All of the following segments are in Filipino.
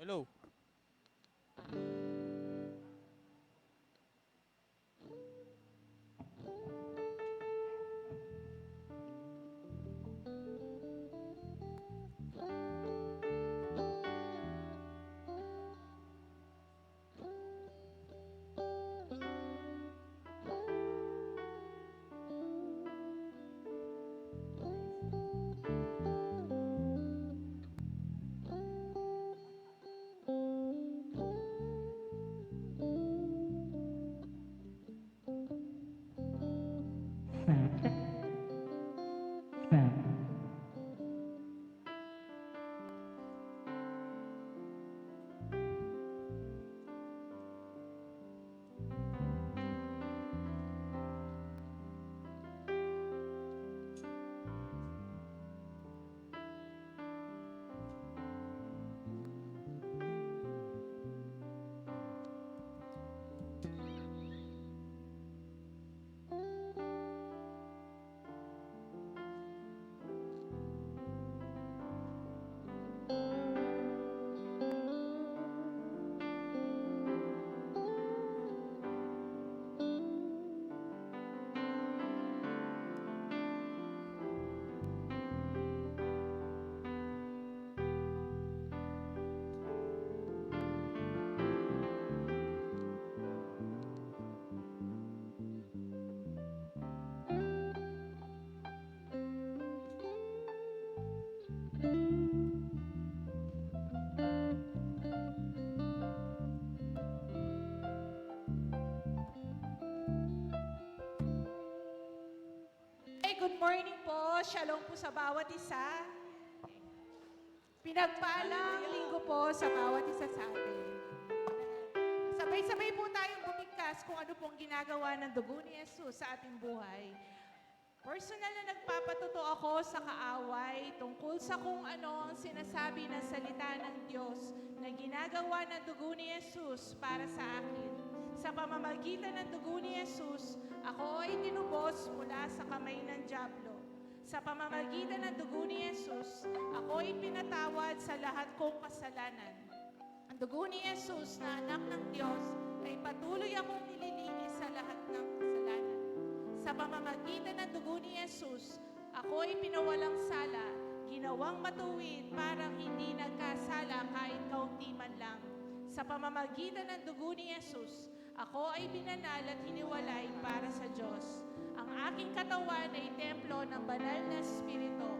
Hello. Hey, good morning po. Shalom po sa bawat isa. Pinagpalang linggo po sa bawat isa sa atin. Sabay-sabay po tayong bumigkas kung ano pong ginagawa ng dugo ni Jesus sa ating buhay. Personal na nagpapatuto ako sa kaaway tungkol sa kung ano ang sinasabi ng salita ng Diyos na ginagawa ng dugo ni Jesus para sa akin. Sa pamamagitan ng dugo ni Jesus, ako ay tinubos mula sa kamay ng dyablo. Sa pamamagitan ng dugo ni Jesus, ako ay pinatawad sa lahat kong kasalanan. Ang dugo ni Jesus na anak ng Diyos ay patuloy akong nililinis sa lahat ng kasalanan. Sa pamamagitan ng dugo ni Jesus, ako ay pinawalang sala, ginawang matuwid parang hindi nagkasala kahit kaunti man lang. Sa pamamagitan ng dugo ni Jesus, ako ay binanal at hiniwalay para sa Diyos. Ang aking katawan ay templo ng banal na Espiritu.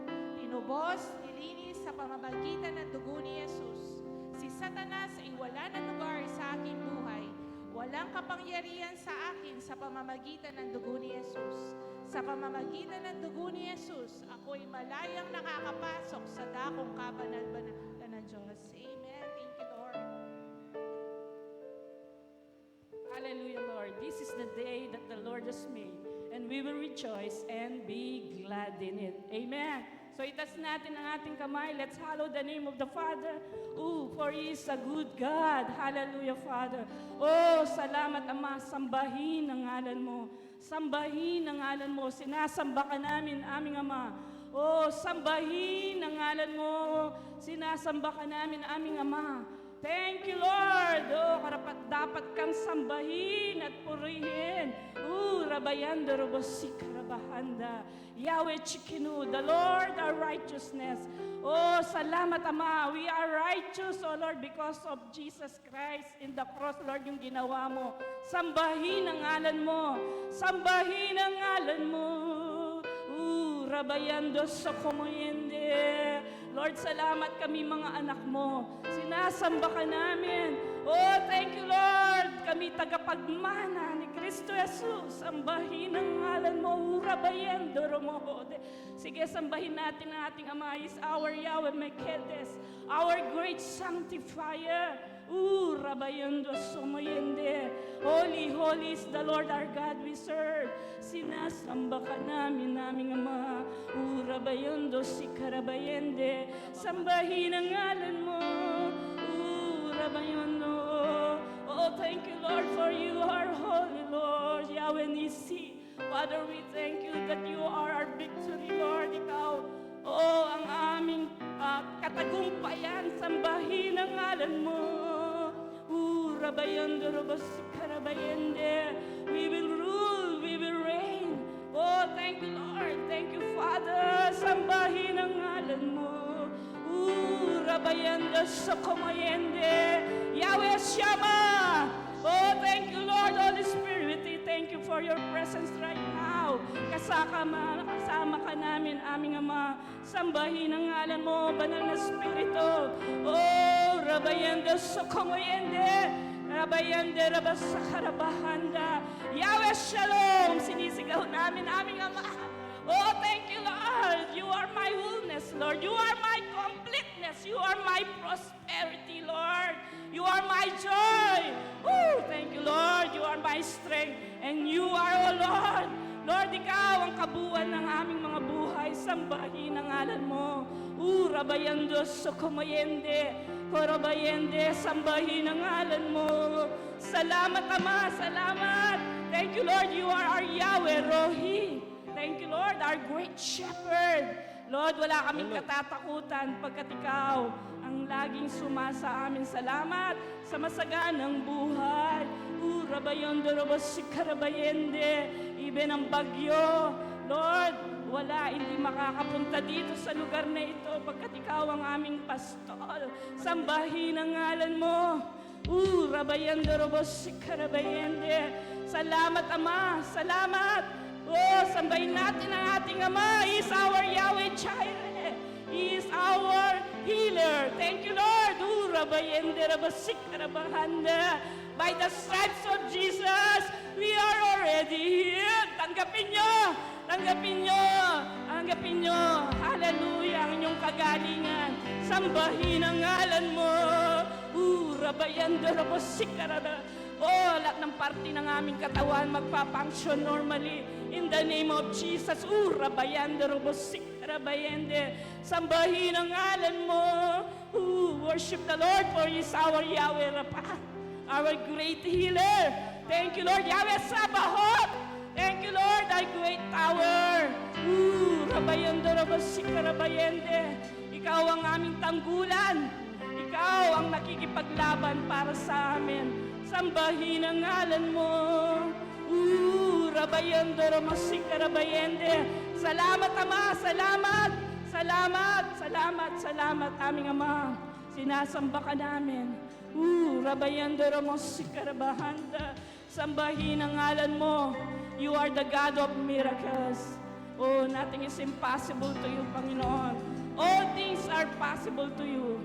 Tinubos, nilinis sa pamamagitan ng dugo ni Jesus. Si Satanas ay wala na lugar sa aking buhay. Walang kapangyarihan sa akin sa pamamagitan ng dugo ni Jesus. Sa pamamagitan ng dugo ni Jesus, ako ay malayang nakakapasok sa dakong kabanal-banalan ng Diyos. Amen. Thank you, Lord. Hallelujah, Lord. This is the day that the Lord has made, and we will rejoice and be glad in it. Amen. So itaas natin ang ating kamay. Let's hallow the name of the Father. Oh, for He is a good God. Hallelujah, Father. Oh, salamat, Ama. Sambahin ang ngalan mo. Sambahin ang ngalan mo. Sinasamba ka namin, aming Ama. Oh, sambahin ang ngalan mo. Sinasamba ka namin, aming Ama. Thank you, Lord. Oh, karapat dapat kang sambahin at purihin. Rabayanda robosika rabahanda. Yahweh Chikinu, the Lord our righteousness. Oh, salamat Ama. We are righteous, oh Lord, because of Jesus Christ in the cross, Lord, yung ginawa mo. Sambahin ang ngalan mo. Sambahin ang ngalan mo. Rabayando sa kumuyende. Lord, salamat kami mga anak mo. Sinasamba ka namin. Oh, thank you, Lord. Kami tagapagmana ni Kristo Jesus. Sambahin ang ngalan mo. Rabayando romohode. Sige, sambahin natin ang ating Ama. Is our Yahweh Mekedes, our great sanctifier. Rabayando sumayende. Holy, holy is the Lord our God we serve. Sinasamba ka namin, naming Ama. Rabayando si Karabayende. Sambahin ang ngalan mo. Rabayando. Oh, thank you, Lord, for you are holy, Lord. Yahweh Nisi. Father, we thank you that you are our victory, Lord. Ikaw, oh, ang aming katagumpayan. Sambahin ang ngalan ngalan mo. Rabayando, Rabasikarabayende. We will rule, we will reign. Oh, thank you, Lord. Thank you, Father. Sambahin ang ngalan mo. Rabayando, Sokomayende. Yahweh Shammah. Oh, thank you, Lord, Holy Spirit. Thank you for your presence right now. Kasama ka namin, aming Ama. Sambahin ang ngalan mo, Banal na Espiritu. Oh, Rabayando, Sokomayende. Rabayande, Rabasakarabahanda. Yahweh Shalom. Sinisigaw namin, aming Ama. Oh, thank you, Lord. You are my wholeness, Lord. You are my completeness. You are my prosperity, Lord. You are my joy. Oh, thank you, Lord. You are my strength. And you are, oh Lord. Lord, ikaw ang kabuuan ng aming mga buhay. Sambahin ang ngalan mo. Rabayando, Sokomayende. Korabayende, sambahin ang ngalan mo. Salamat, Ama. Salamat. Thank you, Lord. You are our Yahweh, Rohi. Thank you, Lord, our great shepherd. Lord, wala kaming katatakutan pagkat ikaw ang laging sumasa amin. Salamat sa masaganang buhay. Rabayondo, Rabasikarabayende. Even ang bagyo, Lord, wala, hindi makakapunta dito sa lugar na ito pagkat ikaw ang aming pastol. Sambahin ang ngalan mo. Rabayando, Rabasikarabayende. Salamat, Ama. Salamat. Oh, sambahin natin ang ating Ama. He is our Yahweh Jireh. He is our healer. Thank you, Lord. Rabayende, Rabasikarabahanda. By the stripes of Jesus, we are already healed. Tanggapin nyo. Tanggapin nyo. Tanggapin nyo. Hallelujah. Ang inyong kagalingan. Sambahin ang ngalan mo. Rabayando, Rabasikarabahanda. Oh, lahat ng parte ng aming katawan magpapunction normally. In the name of Jesus. Rabayando, Rabayende. Sambahin ang ngalan mo. Worship the Lord for He is our Yahweh Rapha, our great healer. Thank you, Lord. Yahweh Sabaoth. Thank you, Lord, thy great tower. Rabayando, Rabasikarabayende. Ikaw ang aming tanggulan. Ikaw ang nakikipaglaban para sa amin. Sambahin ang ngalan mo. Rabayando, Rabasikarabayende. Salamat, Ama. Salamat. Salamat. Salamat. Salamat, aming Ama. Sinasamba ka namin. Rabayando, Rabasikarabayende. Sambahin ang ngalan mo. You are the God of miracles. Oh, nothing is impossible to you, Panginoon. All things are possible to you.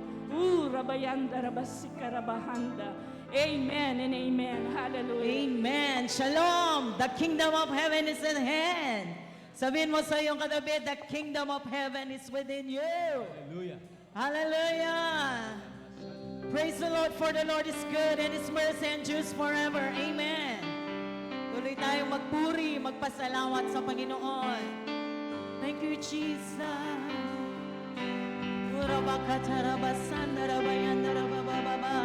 Rabayanda, Rabasikarabahanda. Amen and amen. Hallelujah. Amen. Shalom. The kingdom of heaven is in hand. Sabihin mo sa iyong katabi, the kingdom of heaven is within you. Hallelujah. Hallelujah. Praise the Lord, for the Lord is good and His mercy endures forever. Amen. Tuloy tayong magpuri, magpasalamat sa Panginoon. Thank you, Jesus. Urabakatarabasandarabayandarabababa.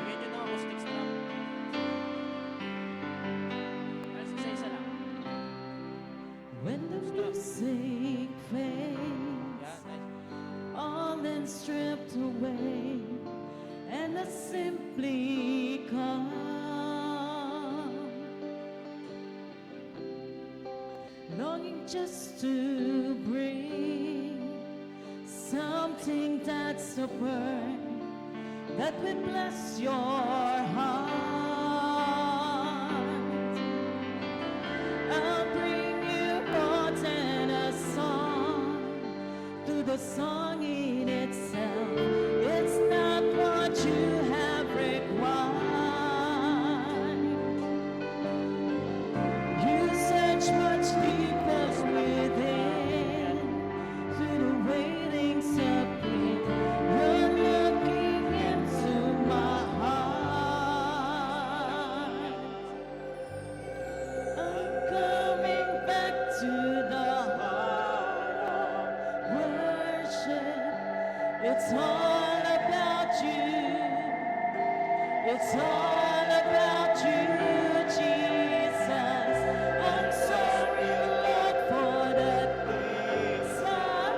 Bigyan nyo ng acoustics drum. Alas isa-isa lang. When the music fades, Yan, nice. all is stripped away, and I simply come, longing just to bring something that's a burn that will bless your heart. I'll bring you more than a song, through the song in itself. It's not what you have required. You search much deeper within, through the wailings of pain. You're looking into my heart. I'm coming back to the heart of worship. It's all about you. It's all about you, Jesus. I'm sorry, Lord, for the things I've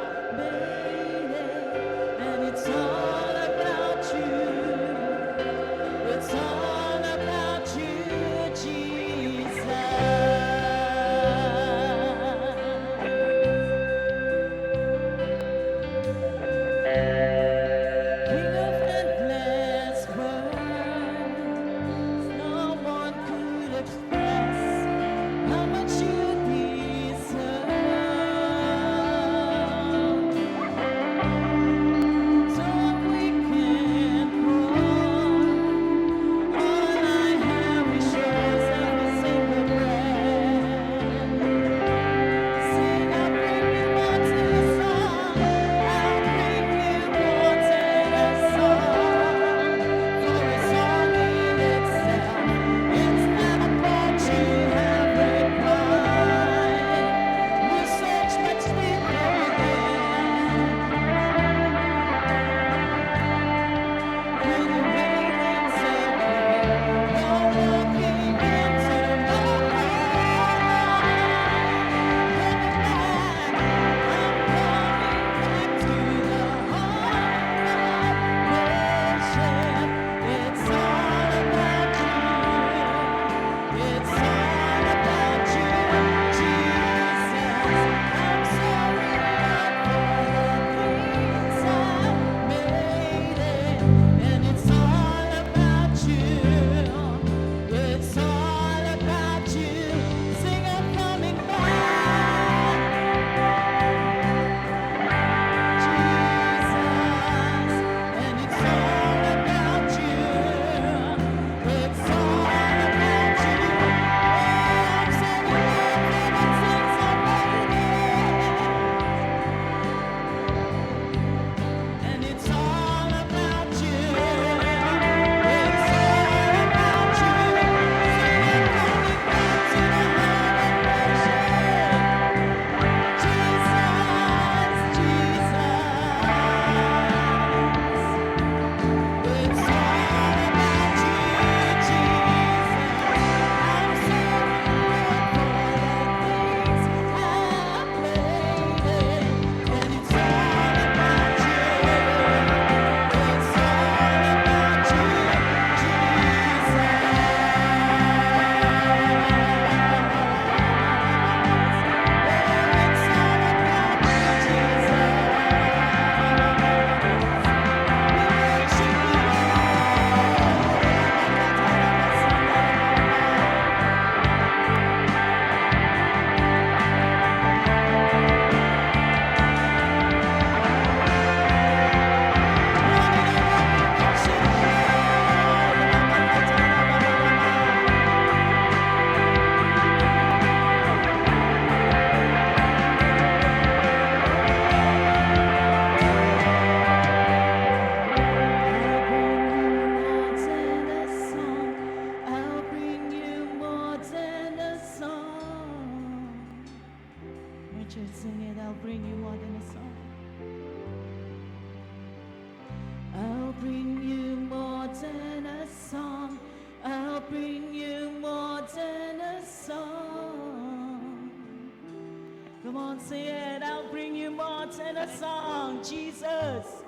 more than a song, Jesus.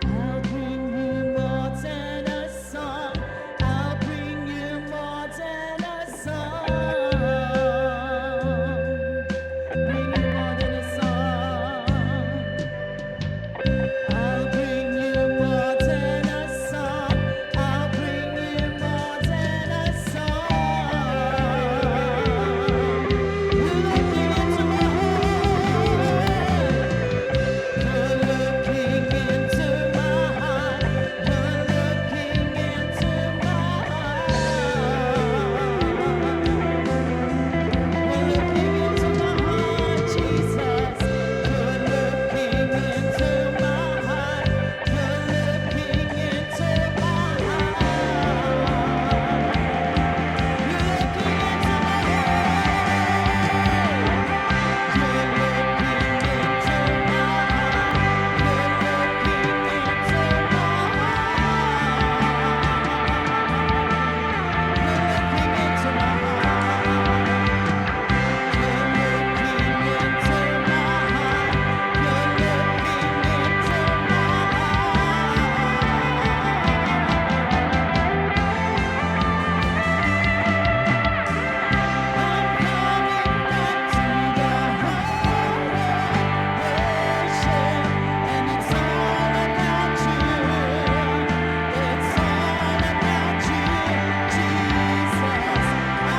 I'll bring you more than a song. I'll bring you more than a song. Bring you more than a song. I'll bring you more than a song. I'll bring you more than a song. You're looking into my heart. You're looking into my heart. You're looking into my heart. Jesus. You're looking into my heart. You're looking into my heart. You're looking into my heart. You're looking into my heart. You're looking into my heart. You're looking into my heart. You're looking into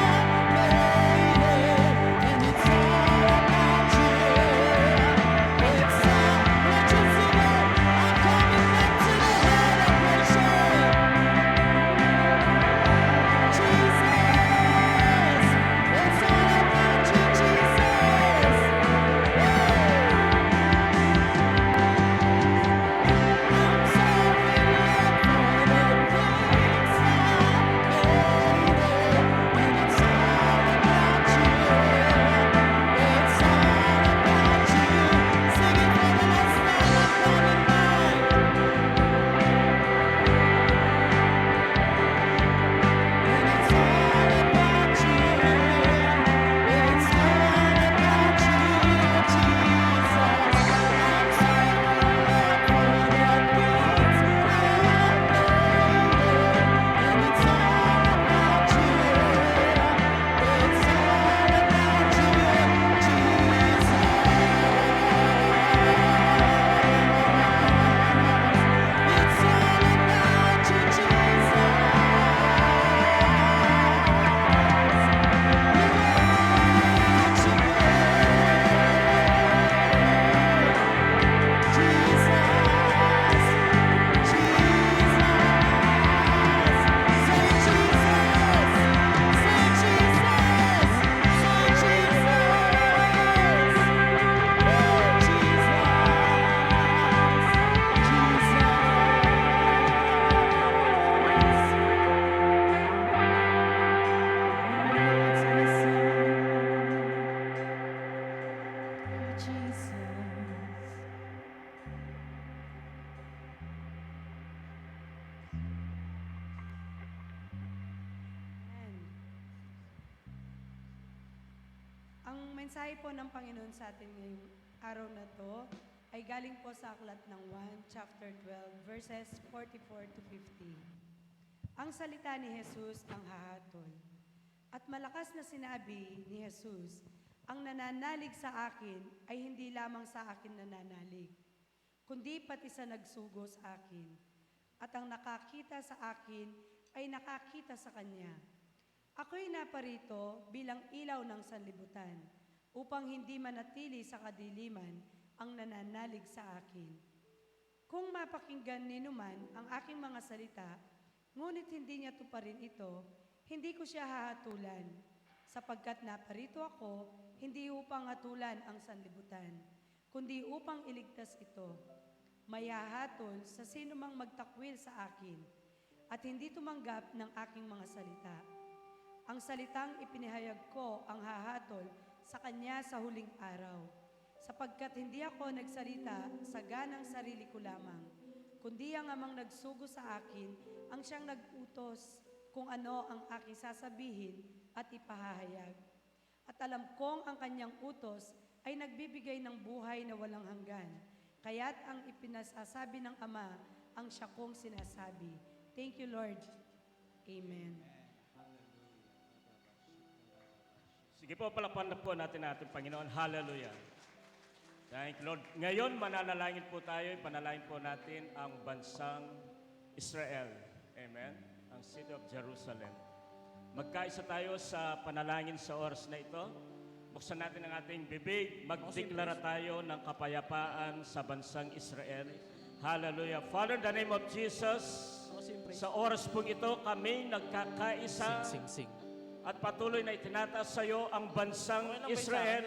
my heart. You're Ang mensahe po ng Panginoon sa atin ngayong araw na to ay galing po sa aklat ng 1, chapter 12, verses 44 to 50. Ang salita ni Jesus ang hahatol. At malakas na sinabi ni Jesus, ang nananalig sa akin ay hindi lamang sa akin nananalig, kundi pati sa nagsugo sa akin. At ang nakakita sa akin ay nakakita sa Kanya. Ako'y naparito bilang ilaw ng sanlibutan, upang hindi manatili sa kadiliman ang nananalig sa akin. Kung mapakinggan ninuman ang aking mga salita, ngunit hindi niya tuparin ito, hindi ko siya hahatulan, sapagkat naparito ako, hindi upang hatulan ang sanlibutan, kundi upang iligtas ito. May hahatol sa sinumang magtakwil sa akin, at hindi tumanggap ng aking mga salita. Ang salitang ipinahayag ko ang hahatol sa kanya sa huling araw, sapagkat hindi ako nagsalita sa ganang sarili ko lamang, kundi ang amang nagsugo sa akin ang siyang nag-utos kung ano ang aking sasabihin at ipahahayag. At at alam kong ang kanyang utos ay nagbibigay ng buhay na walang hanggan. Kaya't ang ipinasasabi ng Ama ang siya kong sinasabi. Thank you, Lord. Amen. Sige po, palapan po natin ating Panginoon. Hallelujah. Thank you, Lord. Ngayon, mananalangin po tayo. Panalangin po natin ang bansang Israel. Amen. Ang City of Jerusalem. Magkaisa tayo sa panalangin sa oras na ito. Buksan natin ang ating bibig. Magdeklara tayo ng kapayapaan sa bansang Israel. Hallelujah. Father, in the name of Jesus, sa oras pong ito, kami nagkakaisa at patuloy na itinataas sa iyo ang bansang Israel,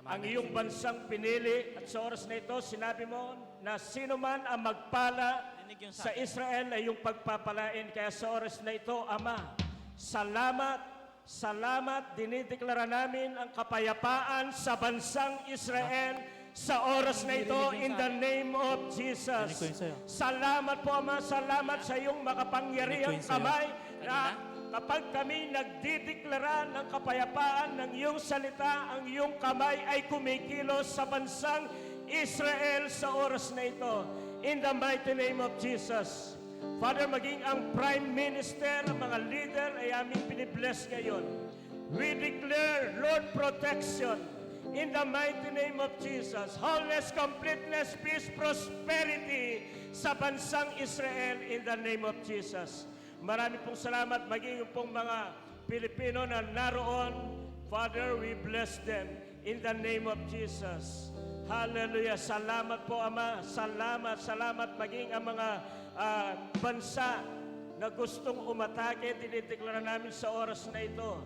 ang iyong bansang pinili. At sa oras na ito, sinabi mo na sino man ang magpala sa Israel ay iyong pagpapalain. Kaya sa oras na ito, Ama, salamat, salamat, dinideklara namin ang kapayapaan sa bansang Israel sa oras na ito in the name of Jesus. Salamat po, Ama, salamat sa iyong makapangyarihang kamay na kapag kami nagdideklara ng kapayapaan ng iyong salita, ang iyong kamay ay kumikilos sa bansang Israel sa oras na ito. In the mighty name of Jesus. Father, maging ang Prime Minister, ang mga leader ay aming binibless ngayon. We declare, Lord, protection in the mighty name of Jesus. Wholeness, completeness, peace, prosperity sa bansang Israel in the name of Jesus. Marami pong salamat maging yung pong mga Pilipino na naroon. Father, we bless them in the name of Jesus. Hallelujah. Salamat po, Ama. Salamat, salamat maging ang mga bansa na gustong umatake. Dinideklara namin sa oras na ito.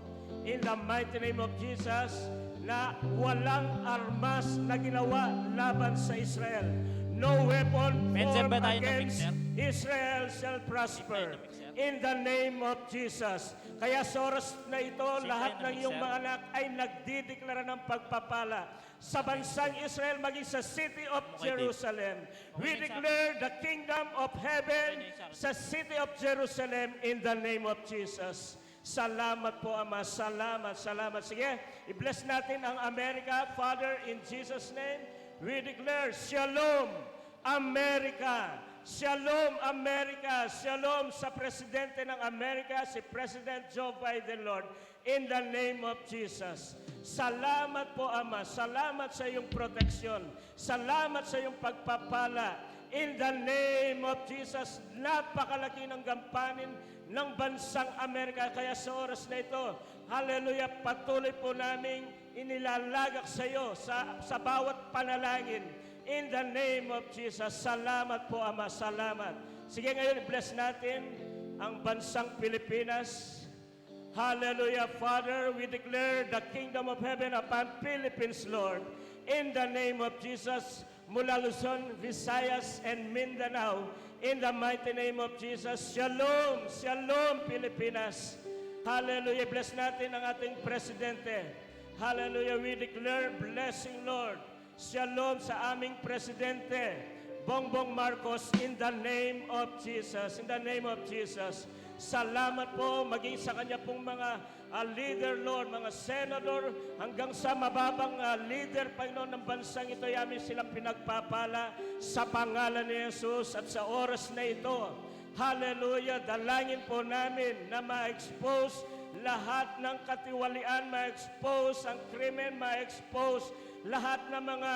In the mighty name of Jesus, na walang armas na ginawa laban sa Israel. No weapon Medyo Ano ba ba tayo ng against mixer? Israel shall prosper. In the name of Jesus. Kaya sa oras na ito, lahat ng iyong mga anak ay nagdideklara ng pagpapala sa bansang Israel, maging sa City of Jerusalem. We declare the kingdom of heaven sa City of Jerusalem in the name of Jesus. Salamat po, Ama. Salamat, salamat. Sige, i-bless natin ang Amerika. Father, in Jesus' name, we declare Shalom, Amerika. Shalom, Amerika. Shalom sa Presidente ng Amerika, si President Joe Biden, Lord. In the name of Jesus. Salamat po, Ama. Salamat sa iyong proteksyon. Salamat sa iyong pagpapala. In the name of Jesus, napakalaki ng gampanin ng bansang Amerika. Kaya sa oras na ito, hallelujah, patuloy po namin inilalagak sa iyo sa bawat panalangin. In the name of Jesus, salamat po, Ama, salamat. Sige, ngayon, bless natin ang bansang Pilipinas. Hallelujah, Father, we declare the kingdom of heaven upon Philippines, Lord. In the name of Jesus, mula Luzon, Visayas, and Mindanao, in the mighty name of Jesus, Shalom, Shalom, Pilipinas. Hallelujah, bless natin ang ating Presidente. Hallelujah, we declare blessing, Lord. Shalom sa aming Presidente, Bongbong Marcos, in the name of Jesus. In the name of Jesus. Salamat po maging sa kanya pong mga leader, Lord, mga senador, hanggang sa mababang leader, Panginoon, ng bansang ito, yamin silang pinagpapala sa pangalan ni Jesus. At sa oras na ito, hallelujah, dalangin po namin na ma-expose lahat ng katiwalian, ma-expose ang krimen, ma-expose lahat ng mga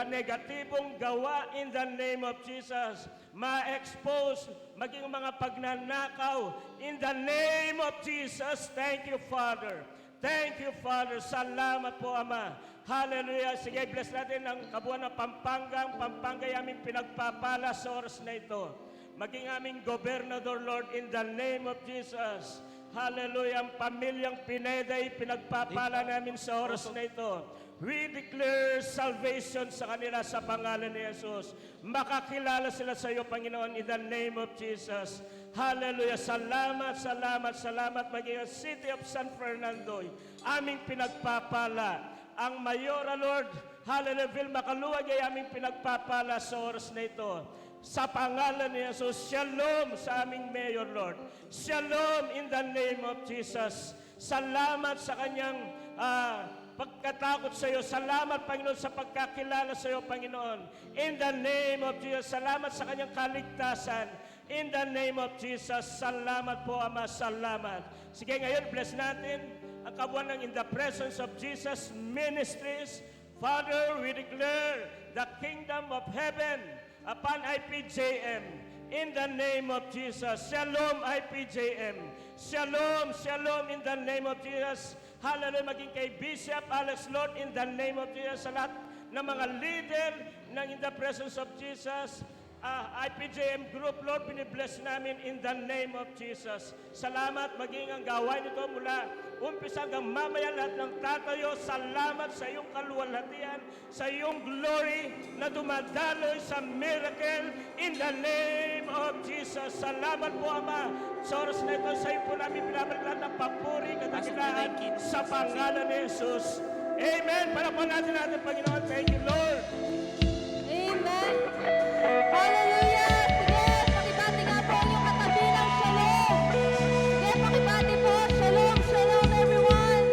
negatibong gawa in the name of Jesus. Ma-expose maging mga pagnanakaw in the name of Jesus. Thank you, Father. Thank you, Father. Salamat po, Ama. Hallelujah. Sige, bless natin ang kabuuan ng Pampanga. Ang Pampanga ay aming pinagpapala sa oras na ito. Maging aming gobernador, Lord, in the name of Jesus. Hallelujah. Ang pamilyang Pineda ay pinagpapala namin sa oras na ito. We declare salvation sa kanila sa pangalan ni Jesus. Makakilala sila sa iyo, Panginoon, in the name of Jesus. Hallelujah. Salamat, salamat, salamat. Maging ang City of San Fernando, aming pinagpapala. Ang Mayora, Lord, hallelujah, Vilma Caluwag ay aming pinagpapala sa oras na ito. Sa pangalan ni Jesus, Shalom sa aming Mayor, Lord. Shalom in the name of Jesus. Salamat sa kanyang pagkatakot sa iyo. Salamat, Panginoon, sa pagkakilala sa iyo, Panginoon. In the name of Jesus, salamat sa kanyang kaligtasan. In the name of Jesus, salamat po, Ama, salamat. Sige, ngayon, bless natin ang kabuuan ng In the Presence of Jesus Ministries. Father, we declare the kingdom of heaven upon IPJM. In the name of Jesus. Shalom, IPJM. Shalom, shalom in the name of Jesus. Hallelujah, maging kay Bishop Alex Lord in the name of Jesus. Sa lahat ng mga leader ng In the Presence of Jesus, IPJM Group, Lord, binibless namin in the name of Jesus. Salamat, maging ang gawain nito mula umpisa hanggang mamaya lahat ng tatayo. Salamat sa iyong kaluwalhatian, sa iyong glory na dumadaloy sa miracle in the name of Jesus. Salamat po, Ama. Sa oras na ito, sa iyo po namin pinabalik lahat ng papuri, kadakilaan sa pangalan ni Jesus. Amen. Para po natin Panginoon. Thank you, Lord. Amen. Hallelujah! Sige, pakibati nga po ang iyong katabi ng shalom. Sige, pakibati po. Shalom, shalom everyone.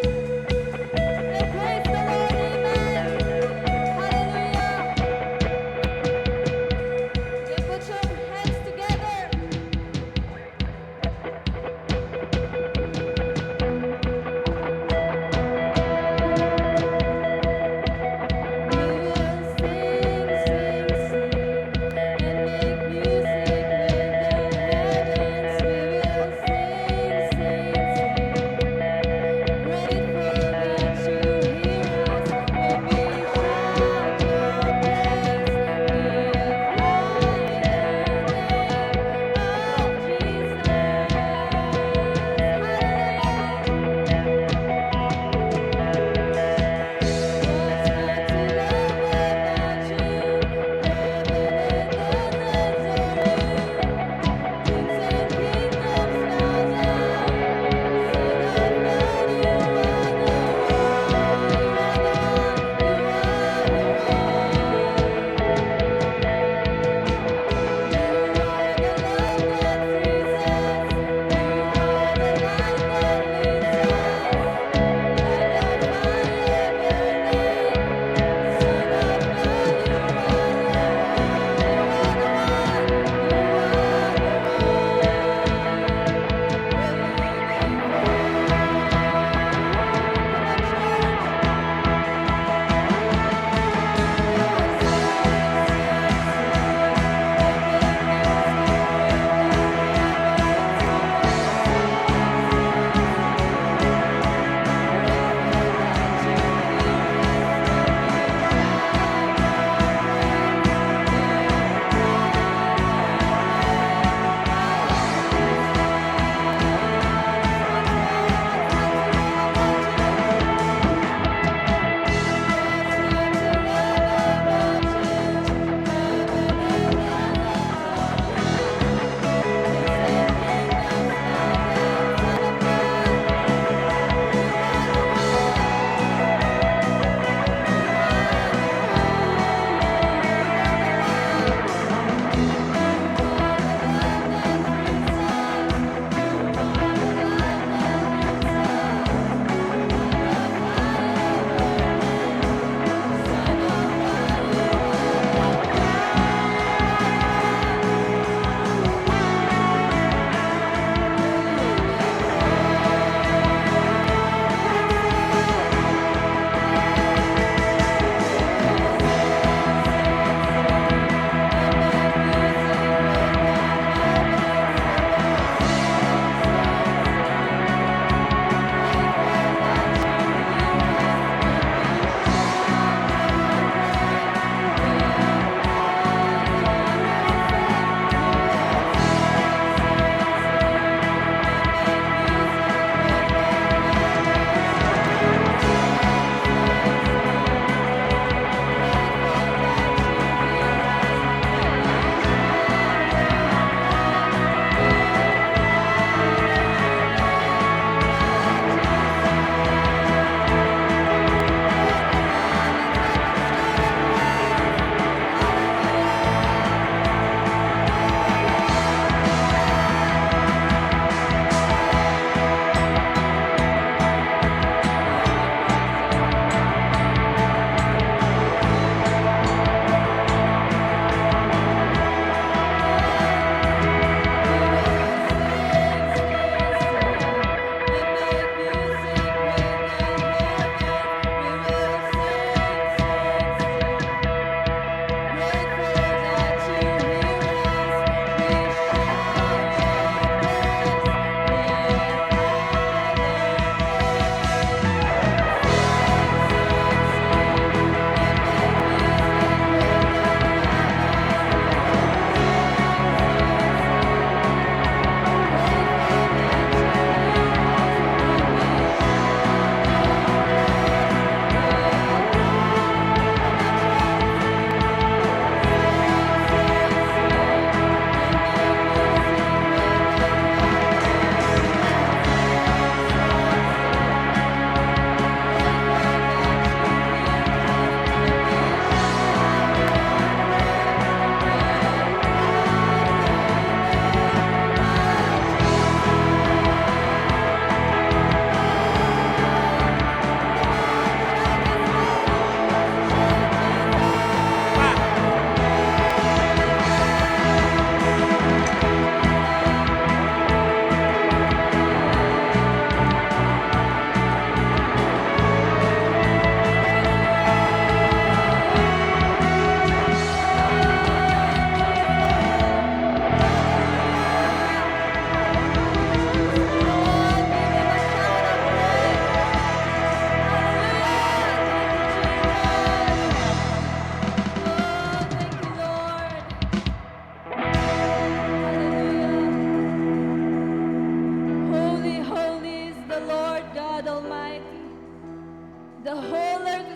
And praise the Lord. Amen. Hallelujah. Sige, put your hands together. We will sing, sing, sing.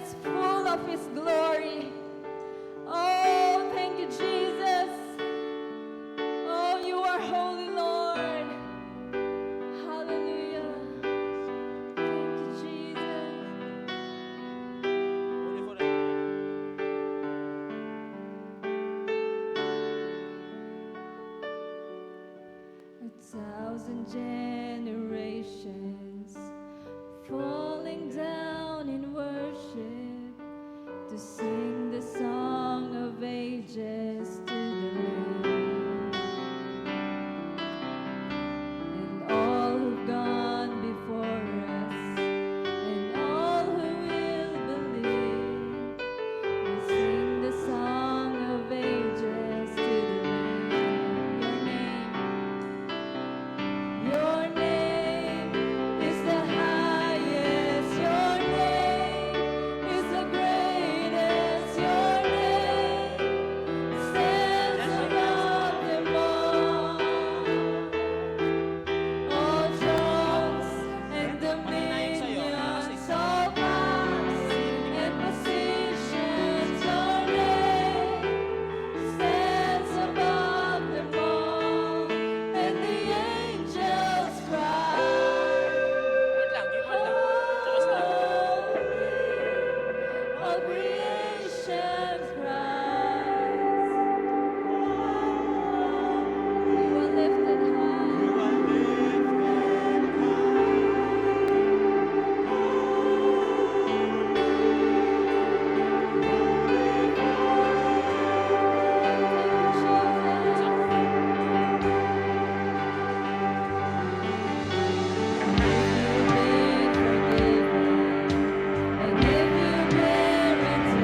that's full of His glory. Oh, thank you, Jesus. Oh, you are holy, Lord. Hallelujah. Thank you, Jesus. A thousand generations falling down in worship to sing the song of ages to the Lamb. And all who've gone before us and all who will believe will sing the song of ages to the Lamb. Your name is the highest. Your name is the greatest. Your name stands above them all. All thrones and dominions, all powers and positions. Your name stands above them all, and the angels cry, Holy, all creation cries. You are lifted high. And if you've been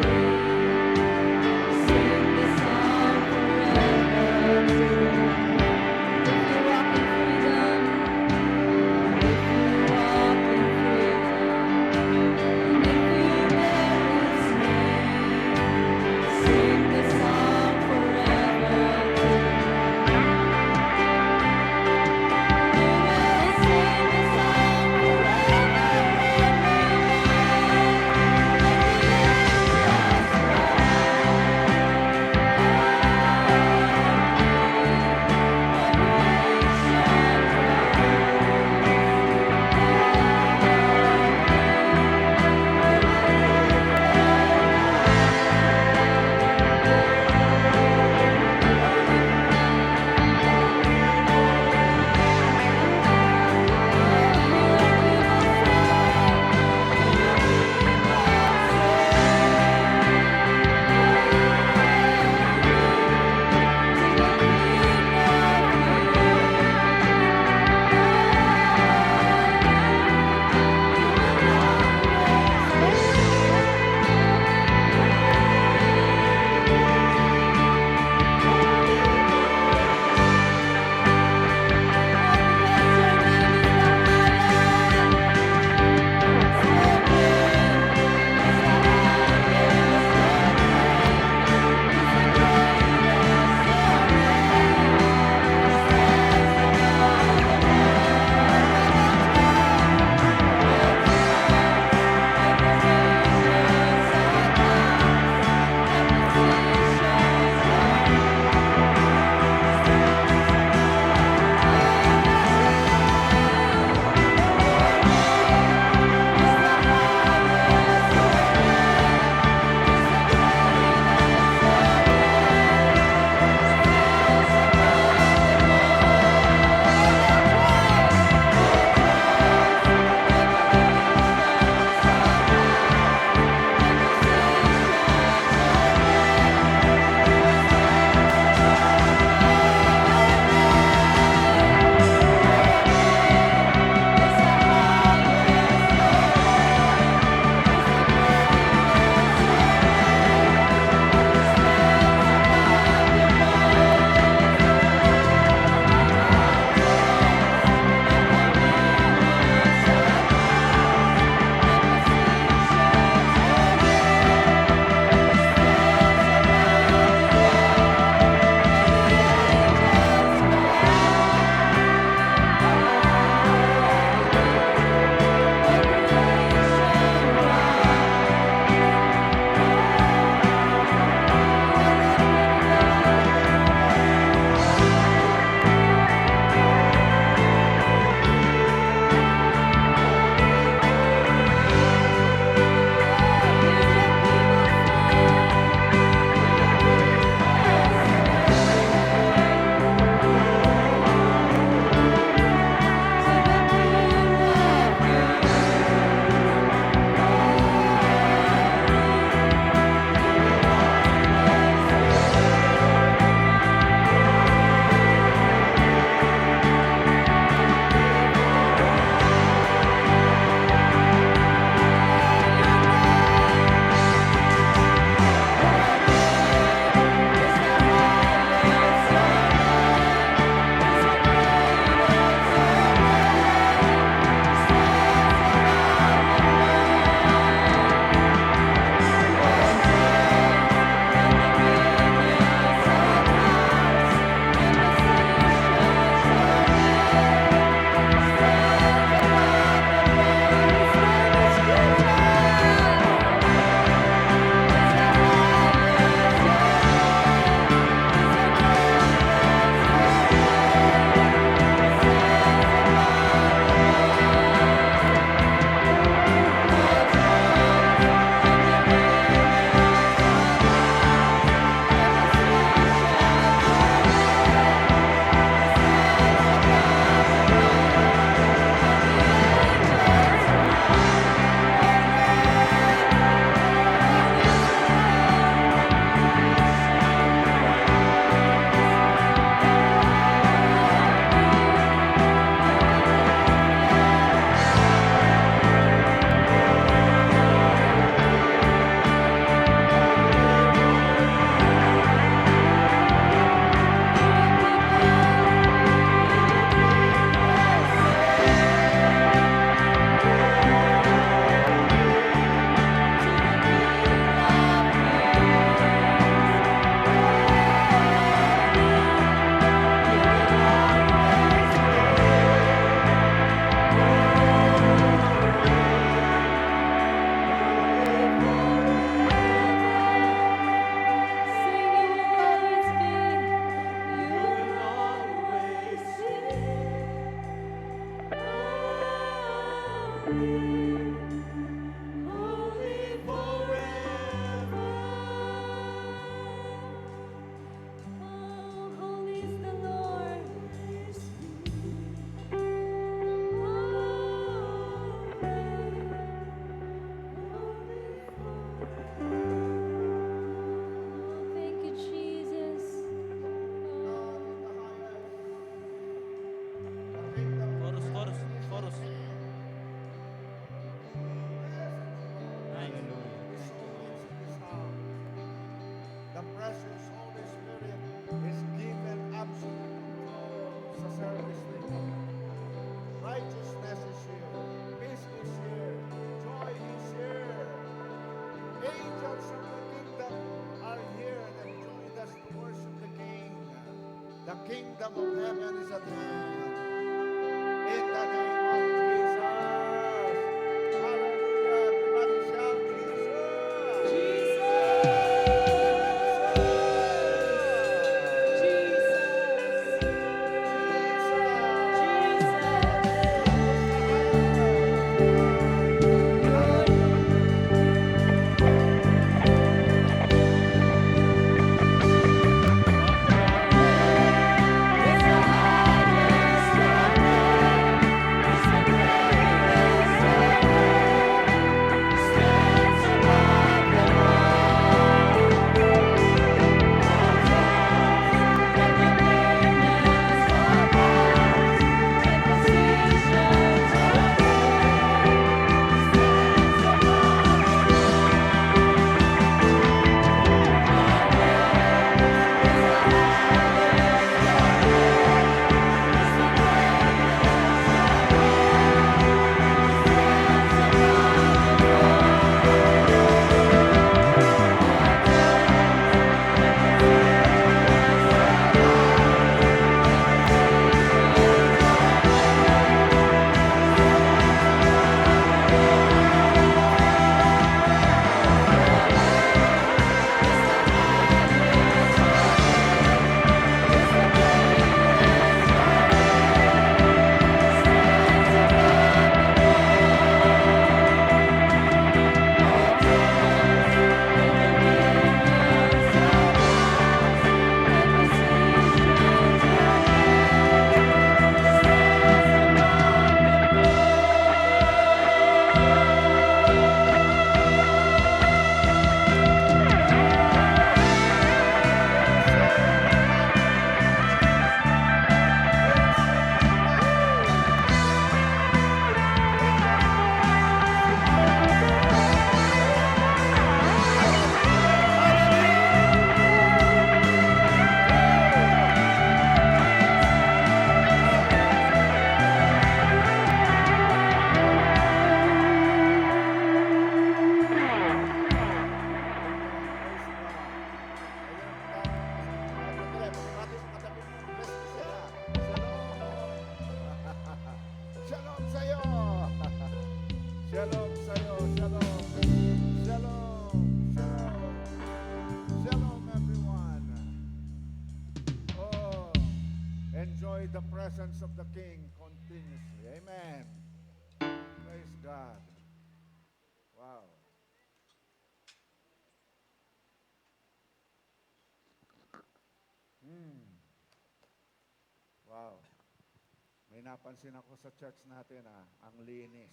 The kingdom of heaven is at hand. In the name of Jesus. Hallelujah. Everybody shout Jesus. Shalom sa'yo. Shalom sa'yo. Shalom. Shalom. Shalom. Shalom, everyone. Oh, enjoy the presence of the King continuously. Amen. Praise God. Wow. Wow. May napansin ako sa church natin, ang linis.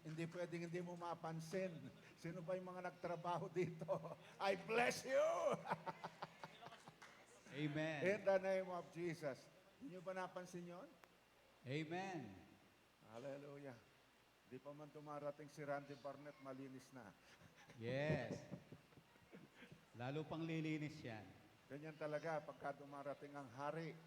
hindi pwedeng hindi mo mapansin. Sino ba yung mga nagtrabaho dito? I bless you! Amen. In the name of Jesus. Hindi nyo ba napansin yon? Amen. Hallelujah. Di pa man tumarating si Randy Barnett, malinis na. Yes. Lalo pang lilinis yan. Ganyan talaga pagka dumarating ang hari.